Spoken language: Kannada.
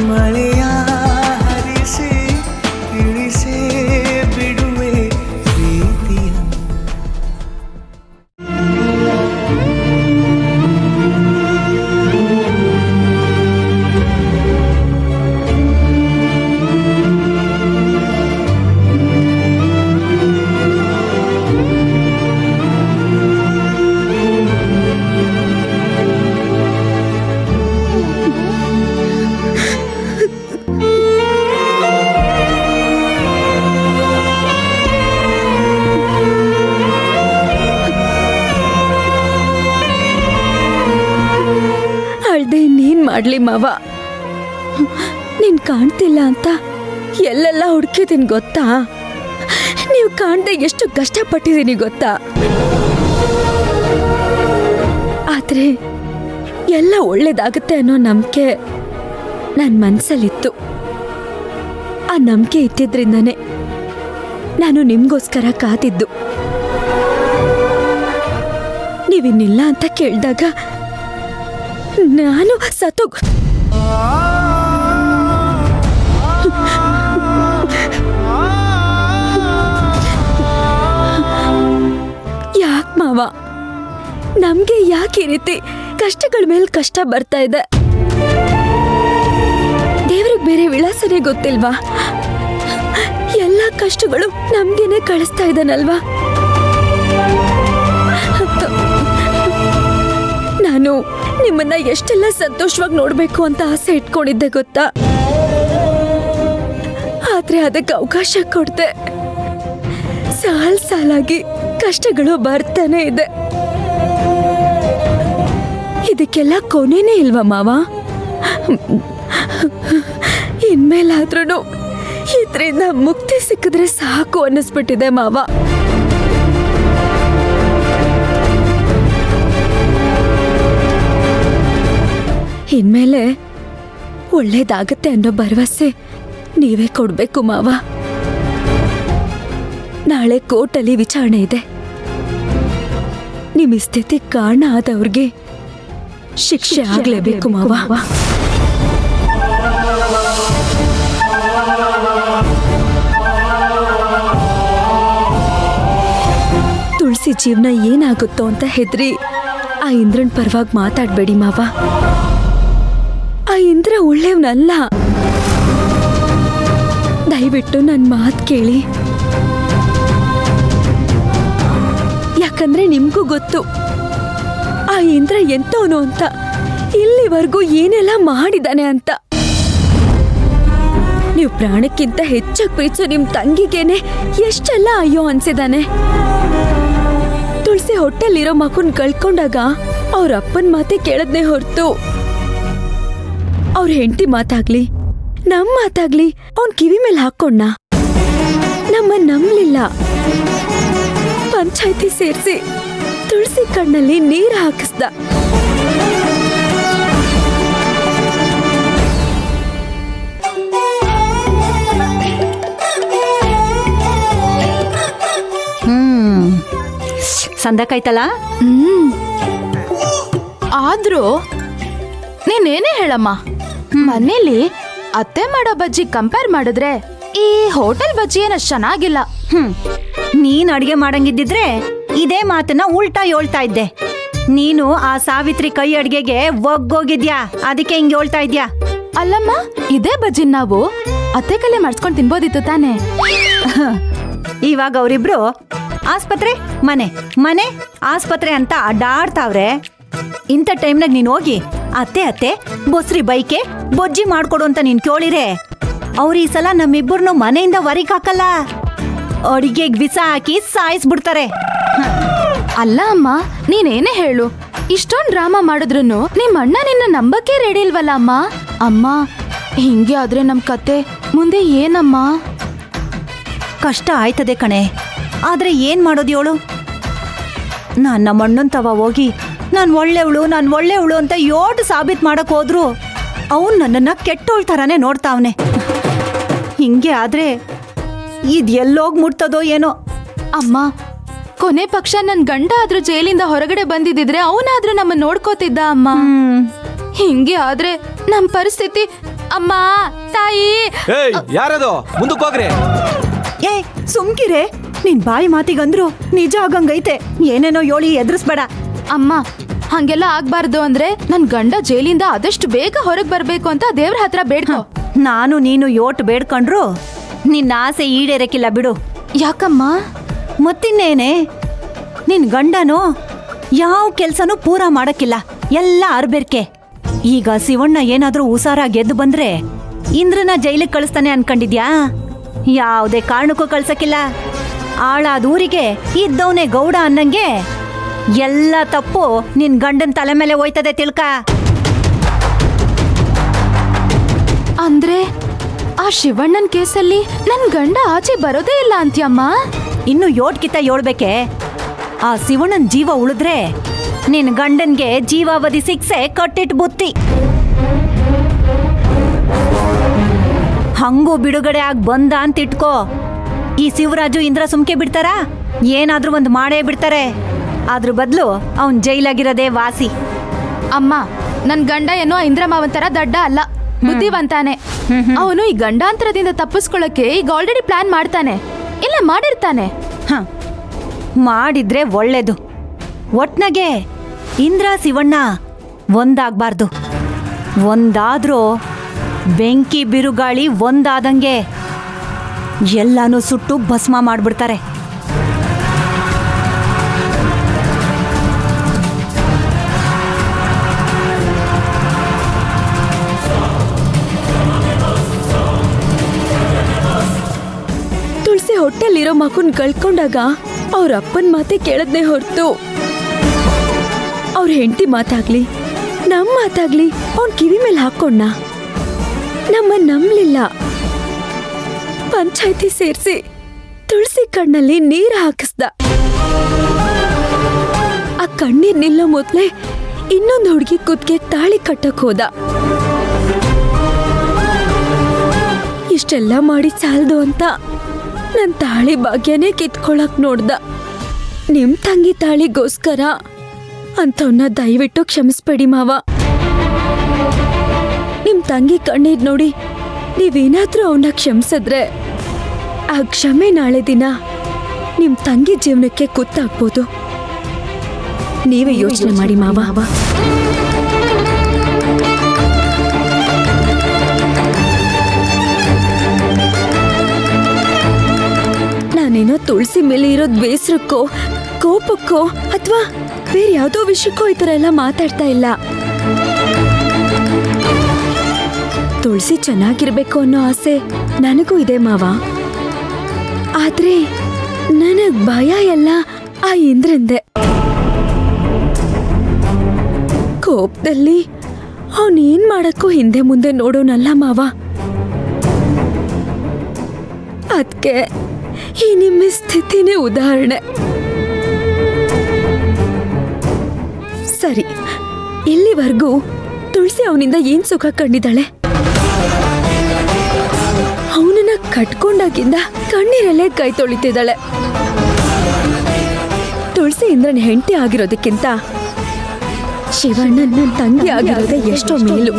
ಮಳೆಯ ಹರಿಸಿ ತಿಳಿಸೇ ಬಿಡುವೆ ಪ್ರೀತಿಯ. ಅಳ್ದೆ ಇನ್ನೇನ್ ಮಾಡ್ಲಿ ಮಾವ, ನೀನ್ ಕಾಣ್ತಿಲ್ಲ ಅಂತ ಎಲ್ಲೆಲ್ಲ ಹುಡುಕಿದೀನಿ ಗೊತ್ತಾ. ನೀವು ಕಾಣ್ದೆ ಎಷ್ಟು ಕಷ್ಟಪಟ್ಟಿದ್ದೀನಿ ಗೊತ್ತಾ. ಆದ್ರೆ ಎಲ್ಲ ಒಳ್ಳೇದಾಗುತ್ತೆ ಅನ್ನೋ ನಂಬಿಕೆ ನನ್ನ ಮನ್ಸಲ್ಲಿತ್ತು. ಆ ನಂಬಿಕೆ ಇದ್ದಿದ್ರಿಂದನೇ ನಾನು ನಿಮ್ಗೋಸ್ಕರ ಕಾದಿದ್ದು. ನೀವಿನ್ನಿಲ್ಲ ಅಂತ ಕೇಳಿದಾಗ ನಾನು ಸತ್ತೋಗ್ ಯಾಕೆ ಮಾವ, ನಮ್ಗೆ ಯಾಕೆ ಈ ರೀತಿ ಕಷ್ಟಗಳ ಮೇಲೆ ಕಷ್ಟ ಬರ್ತಾ ಇದೆ? ದೇವ್ರಿಗೆ ಬೇರೆ ವಿಳಾಸನೇ ಗೊತ್ತಿಲ್ವಾ? ಎಲ್ಲ ಕಷ್ಟಗಳು ನಮ್ಗೇನೆ ಕಳಿಸ್ತಾ ಇದ್ದಾನಲ್ವಾ? ನಾನು ನಿಮ್ಮನ್ನ ಎಷ್ಟೆಲ್ಲ ಸಂತೋಷವಾಗಿ ನೋಡ್ಬೇಕು ಅಂತ ಆಸೆ ಇಟ್ಕೊಂಡಿದ್ದೆ ಗೊತ್ತಾ. ಆದ್ರೆ ಅದಕ್ಕೆ ಅವಕಾಶ ಕೊಡ್ದೆ. ಸಾಲಾಗಿ ಕಷ್ಟಗಳು ಬರ್ತಾನೆ ಇದೆ. ಇದಕ್ಕೆಲ್ಲ ಕೊನೆನೇ ಇಲ್ವಾ ಮಾವ? ಇನ್ಮೇಲಾದ್ರೂ ಇದರಿಂದ ಮುಕ್ತಿ ಸಿಕ್ಕಿದ್ರೆ ಸಾಕು ಅನ್ನಿಸ್ಬಿಟ್ಟಿದೆ ಮಾವ. ಇನ್ಮೇಲೆ ಒಳ್ಳೇದಾಗತ್ತೆ ಅನ್ನೋ ಭರವಸೆ ನೀವೇ ಕೊಡ್ಬೇಕು ಮಾವ. ನಾಳೆ ಕೋರ್ಟಲ್ಲಿ ವಿಚಾರಣೆ ಇದೆ. ನಿಮ್ಮ ಸ್ಥಿತಿ ಕಾರಣ ಆದವ್ರಿಗೆ ಶಿಕ್ಷೆ ಆಗ್ಲೇಬೇಕು ಮಾವ. ತುಳಸಿ ಜೀವನ ಏನಾಗುತ್ತೋ ಅಂತ ಹೆದ್ರಿ ಆ ಇಂದ್ರನ್ ಪರವಾಗಿ ಮಾತಾಡ್ಬೇಡಿ ಮಾವ. ಆ ಇಂದ್ರ ಒಳ್ಳೆಯವನಲ್ಲ. ದಯವಿಟ್ಟು ನನ್ನ ಮಾತು ಕೇಳಿ. ಯಾಕಂದ್ರೆ ನಿಮ್ಗೂ ಗೊತ್ತು ಆ ಇಂದ್ರ ಎಂತವನು ಅಂತ, ಇಲ್ಲಿವರೆಗೂ ಏನೆಲ್ಲ ಮಾಡಿದಾನೆ ಅಂತ. ನೀವು ಪ್ರಾಣಕ್ಕಿಂತ ಹೆಚ್ಚಾಗಿ ಪ್ರೀತಿಸೋ ನಿಮ್ ತಂಗಿಗೇನೆ ಎಷ್ಟೆಲ್ಲ ಅಯ್ಯೋ ಅನ್ಸಿದಾನೆ. ತುಳಸಿ ಹೊಟ್ಟೆಲಿರೋ ಮಗುನ್ ಕಳ್ಕೊಂಡಾಗ ಅವ್ರ ಅಪ್ಪನ ಮಾತೆ ಕೇಳದ್ನೇ ಹೊರತು ಅವ್ರ ಹೆಂಡತಿ ಮಾತಾಗ್ಲಿ ನಮ್ ಮಾತಾಗ್ಲಿ ಅವನ್ ಕಿವಿ ಮೇಲೆ ಹಾಕೊಂಡ. ನಮ್ಮ ನಂಬಲಿಲ್ಲ. ಪಂಚಾಯ್ತಿ ಸೇರಿಸಿ ತುಳಸಿ ಕಣ್ಣಲ್ಲಿ ನೀರು ಹಾಕಿಸ್ದ. ಸಂದಕಾಯ್ತಲ್ಲ. ಆದ್ರೂ ನೀನೇನೇ ಹೇಳಮ್ಮ, ಮನೇಲಿ ಅತ್ತೆ ಮಾಡೋ ಬಜ್ಜಿ ಕಂಪೇರ್ ಮಾಡಿದ್ರೆ ಈ ಹೋಟೆಲ್ ಬಜ್ಜಿ ಏನಷ್ಟು ಚೆನ್ನಾಗಿಲ್ಲ. ನೀನ್ ಅಡ್ಗೆ ಮಾಡಂಗಿದ್ದಿದ್ರೆ ಇದೇ ಮಾತನ್ನ ಉಲ್ಟಾ ಹೇಳ್ತಾ ಇದ್ದೆ. ನೀನು ಆ ಸಾವಿತ್ರಿ ಕೈ ಅಡ್ಗೆಗೆ ಒಗ್ಗೋಗಿದ್ಯಾ, ಅದಕ್ಕೆ ಹಿಂಗೆ ಹೇಳ್ತಾ ಇದ್ಯಾ. ಅಲ್ಲಮ್ಮ, ಇದೇ ಬಜ್ಜಿ ನಾವು ಅತ್ತೆ ಕಲೆ ಮಾಡಿಸ್ಕೊಂಡು ತಿನ್ಬೋದಿತ್ತು ತಾನೆ. ಇವಾಗ ಅವರಿಬ್ರು ಆಸ್ಪತ್ರೆ ಮನೆ ಮನೆ ಆಸ್ಪತ್ರೆ ಅಂತ ಅಡ್ಡಾಡ್ತಾವ್ರೆ. ಇಂಥ ಟೈಮ್ನಾಗ ನೀನ್ ಹೋಗಿ ಅತ್ತೆ ಅತ್ತೆ ಬೊಸ್ರಿ ಬೈಕೆ ಬೊಜ್ಜಿ ಮಾಡ್ಕೊಡು ಅಂತ ನೀನ್ ಕೇಳಿರೆ ಅವ್ರ ಈ ಸಲ ನಮ್ಮಿಬ್ಬರನ್ನು ಮನೆಯಿಂದ ಹೊರಗೆ ಹಾಕಲ್ಲ, ಅಡಿಗೆಗೆ ವಿಷ ಹಾಕಿ ಸಾಯಿಸ್ಬಿಡ್ತಾರೆ. ಅಲ್ಲ ಅಮ್ಮ, ನೀನೇನೇ ಹೇಳು, ಇಷ್ಟೊಂದು ಡ್ರಾಮಾ ಮಾಡಿದ್ರು ನಿಮ್ಮ ಅಣ್ಣ ನಿನ್ನ ನಂಬಕ್ಕೆ ರೆಡಿ ಇಲ್ವಲ್ಲ ಅಮ್ಮ. ಅಮ್ಮ, ಹಿಂಗೆ ಆದ್ರೆ ನಮ್ ಕತೆ ಮುಂದೆ ಏನಮ್ಮ? ಕಷ್ಟ ಆಯ್ತದೆ ಕಣೆ, ಆದ್ರೆ ಏನ್ ಮಾಡೋದು ಹೇಳು. ನಾನ್ ನಮ್ಮ ಅಣ್ಣನ್ ತವ ಹೋಗಿ ನಾನ್ ಒಳ್ಳೆವಳು ಅಂತ ಯೋಟು ಸಾಬೀತ್ ಮಾಡಕ್ ಹೋದ್ರು ಅವನ್ ನನ್ನನ್ನ ಕೆಟ್ಟೋಳ್ ಥರಾನೇ ನೋಡ್ತಾವ್ನೆ. ಹಿಂಗೆ ಆದ್ರೆ ಇದ್ ಎಲ್ಲೋಗ್ ಮುಟ್ತದೋ ಏನೋ. ಅಮ್ಮ, ಕೊನೆ ಪಕ್ಷ ನನ್ ಗಂಡ ಆದ್ರೂ ಜೈಲಿಂದ ಹೊರಗಡೆ ಬಂದಿದ್ರೆ ಅವನಾದ್ರೂ ನಮ್ಮ ನೋಡ್ಕೋತಿದ್ದ ಅಮ್ಮ. ಹಿಂಗೆ ಆದ್ರೆ ನಮ್ ಪರಿಸ್ಥಿತಿ ಅಮ್ಮ ತಾಯಿ ಏಯ್ ಯಾರದು ಮುಂದಕ್ಕೆ ಹೋಗ್ರಿ. ಏ ಸುಮ್ಕಿರೆ, ನಿನ್ ಬಾಯಿ ಮಾತಿಗಂದ್ರು ನಿಜ ಆಗಂಗೈತೆ. ಏನೇನೋ ಯೋಳಿ ಎದುರಿಸ್ಬೇಡ. ಅಮ್ಮ ಹಂಗೆಲ್ಲ ಆಗ್ಬಾರ್ದು ಅಂದ್ರೆ ನನ್ ಗಂಡ ಜೈಲಿಂದ ಆದಷ್ಟು ಬೇಗ ಹೊರಗ್ ಬರ್ಬೇಕು ಅಂತ ದೇವ್ರ ಹತ್ರ ಬೇಡ್ಕೋ. ನಾನು ನೀನು ಯೋಟ್ ಬೇಡ್ಕೊಂಡ್ರು ನಿನ್ನ ಆಸೆ ಈಡೇರಕ್ಕಿಲ್ಲ ಬಿಡು. ಯಾಕಮ್ಮ? ಮತ್ತಿನ್ನೇನೆ, ನಿನ್ ಗಂಡನು ಯಾವ ಕೆಲ್ಸನೂ ಪೂರ ಮಾಡಕ್ಕಿಲ್ಲ, ಎಲ್ಲ ಅರ್ಬೇರ್ಕೆ. ಈಗ ಶಿವಣ್ಣ ಏನಾದ್ರೂ ಉಸಾರ ಗೆದ್ದು ಬಂದ್ರೆ ಇಂದ್ರನ ಜೈಲಿಗೆ ಕಳಿಸ್ತಾನೆ ಅನ್ಕೊಂಡಿದ್ಯಾ? ಯಾವುದೇ ಕಾರಣಕ್ಕೂ ಕಳ್ಸಕ್ಕಿಲ್ಲ. ಆಳಾದ ಊರಿಗೆ ಇದ್ದವನೇ ಗೌಡ ಅನ್ನಂಗೆ ಎಲ್ಲ ತಪ್ಪು ನಿನ್ ಗಂಡನ್ ತಲೆ ಮೇಲೆ ಹೋಯ್ತದೆ ತಿಳ್ಕ. ಅಂದ್ರೆ ಆ ಶಿವಣ್ಣನ್ ಕೇಸಲ್ಲಿ ನನ್ ಗಂಡ ಆಚೆ ಬರೋದೇ ಇಲ್ಲ ಅಂತ್ಯಮ್ಮ? ಇನ್ನು ಯೋಟ್ಕಿತ ಯೋಳ್ಬೇಕೆ? ಆ ಶಿವಣ್ಣನ್ ಜೀವ ಉಳಿದ್ರೆ ನಿನ್ ಗಂಡನ್ಗೆ ಜೀವಾವಧಿ ಶಿಕ್ಷೆ ಕಟ್ಟಿಟ್ ಬುತ್ತಿ. ಹಂಗೂ ಬಿಡುಗಡೆ ಆಗಿ ಬಂದ ಅಂತ ಇಟ್ಕೋ, ಈ ಶಿವರಾಜು ಇಂದ್ರ ಸುಮ್ಕೆ ಬಿಡ್ತಾರ? ಏನಾದ್ರೂ ಒಂದು ಮಾಡೇ ಬಿಡ್ತಾರೆ. ಅದ್ರ ಬದಲು ಅವನ್ ಜೈಲಾಗಿರೋದೇ ವಾಸಿ. ಅಮ್ಮ ನನ್ ಗಂಡ ಏನೋ ಇಂದ್ರಮಾವಂತರ ದಡ್ಡ ಅಲ್ಲ, ಬುದ್ಧಿವಂತಾನೆ. ಅವನು ಈ ಗಂಡಾಂತರದಿಂದ ತಪ್ಪಿಸ್ಕೊಳಕ್ಕೆ ಈಗ ಆಲ್ರೆಡಿ ಪ್ಲಾನ್ ಮಾಡ್ತಾನೆ, ಇಲ್ಲ ಮಾಡಿರ್ತಾನೆ. ಹ ಮಾಡಿದ್ರೆ ಒಳ್ಳೇದು. ಒಟ್ನಾಗೆ ಇಂದ್ರ ಶಿವಣ್ಣ ಒಂದಾಗ್ಬಾರ್ದು. ಒಂದಾದ್ರೂ ಬೆಂಕಿ ಬಿರುಗಾಳಿ ಒಂದಾದಂಗೆ ಎಲ್ಲಾನು ಸುಟ್ಟು ಭಸ್ಮ ಮಾಡ್ಬಿಡ್ತಾರೆ. ತುಳಸಿ ಹೊಟ್ಟೆಲಿರೋ ಮಗುನ್ ಕಳ್ಕೊಂಡಾಗ ಅವ್ರ ಅಪ್ಪನ ಮಾತೆ ಕೇಳದ್ನೇ ಹೊರತು ಅವ್ರ ಹೆಂಡತಿ ಮಾತಾಗ್ಲಿ ನಮ್ಮ ಮಾತಾಗ್ಲಿ ಅವನ್ ಕಿವಿ ಮೇಲೆ ಹಾಕೊಂಡ. ನಮ್ಮ ನಂಬ್ಲಿಲ್ಲ. ಪಂಚಾಯ್ತಿ ಸೇರಿಸಿ ತುಳಸಿ ಕಣ್ಣಲ್ಲಿ ನೀರು ಹಾಕಿಸ್ದ. ಆ ಕಣ್ಣೀರ್ ನಿಲ್ಲೋ ಮೊದ್ಲೇ ಇನ್ನೊಂದು ಹುಡುಗಿ ಕುದ್ಗೆ ತಾಳಿ ಕಟ್ಟಕ್ ಹೋದ. ಇಷ್ಟೆಲ್ಲ ಮಾಡಿ ಸಾಲ್ದು ಅಂತ ನನ್ ತಾಳಿ ಭಾಗ್ಯನೇ ಕಿತ್ಕೊಳಕ್ ನೋಡ್ದ. ನಿಮ್ ತಂಗಿ ತಾಳಿಗೋಸ್ಕರ ಅಂತವನ್ನ ದಯವಿಟ್ಟು ಕ್ಷಮಿಸ್ಬೇಡಿ ಮಾವ. ನಿಮ್ ತಂಗಿ ಕಣ್ಣೀರ್ ನೋಡಿ ನೀವೇನಾದ್ರೂ ಅವನ್ನ ಕ್ಷಮಿಸಿದ್ರೆ ಆ ಕ್ಷಮೆ ನಾಳೆ ದಿನ ನಿಮ್ ತಂಗಿ ಜೀವನಕ್ಕೆ ಕುತ್ತಾಗ್ಬೋದು. ನೀವೇ ಯೋಚನೆ ಮಾಡಿ ಮಾವ. ನಾನೇನೋ ತುಳಸಿ ಮೇಲೆ ಇರೋ ಬೇಸರಕ್ಕೋ ಕೋಪಕ್ಕೋ ಅಥವಾ ಬೇರೆ ಯಾವುದೋ ವಿಷಯಕ್ಕೋ ಈ ಥರ ಎಲ್ಲ ಮಾತಾಡ್ತಾ ಇಲ್ಲ. ತುಳಸಿ ಚೆನ್ನಾಗಿರ್ಬೇಕು ಅನ್ನೋ ಆಸೆ ನನಗೂ ಇದೆ ಮಾವ. ಆದ್ರೆ ನನಗ್ ಭಯ ಎಲ್ಲ ಆ ಇಂದ್ರಂದೆ. ಕೋಪದಲ್ಲಿ ಅವನೇನ್ ಮಾಡಕ್ಕೂ ಹಿಂದೆ ಮುಂದೆ ನೋಡೋನಲ್ಲ ಮಾವ. ಅದಕ್ಕೆ ಈ ನಿಮ್ಮ ಸ್ಥಿತಿನೇ ಉದಾಹರಣೆ. ಸರಿ, ಇಲ್ಲಿವರೆಗೂ ತುಳಸಿ ಅವನಿಂದ ಏನ್ ಸುಖ ಕಂಡಿದ್ದಾಳೆ? ಅವನನ್ನ ಕಟ್ಕೊಂಡಾಗಿಂದ ಕಣ್ಣೀರಲ್ಲೇ ಕೈ ತೊಳಿತಿದ್ದಾಳೆ. ತುಳಸಿ ಇಂದ್ರನ ಹೆಂಡತಿ ಆಗಿರೋದಕ್ಕಿಂತ ಶಿವಣ್ಣನ ತಂಗಿ ಆಗಿರೋದೇ ಎಷ್ಟೋ ಮೇಲು.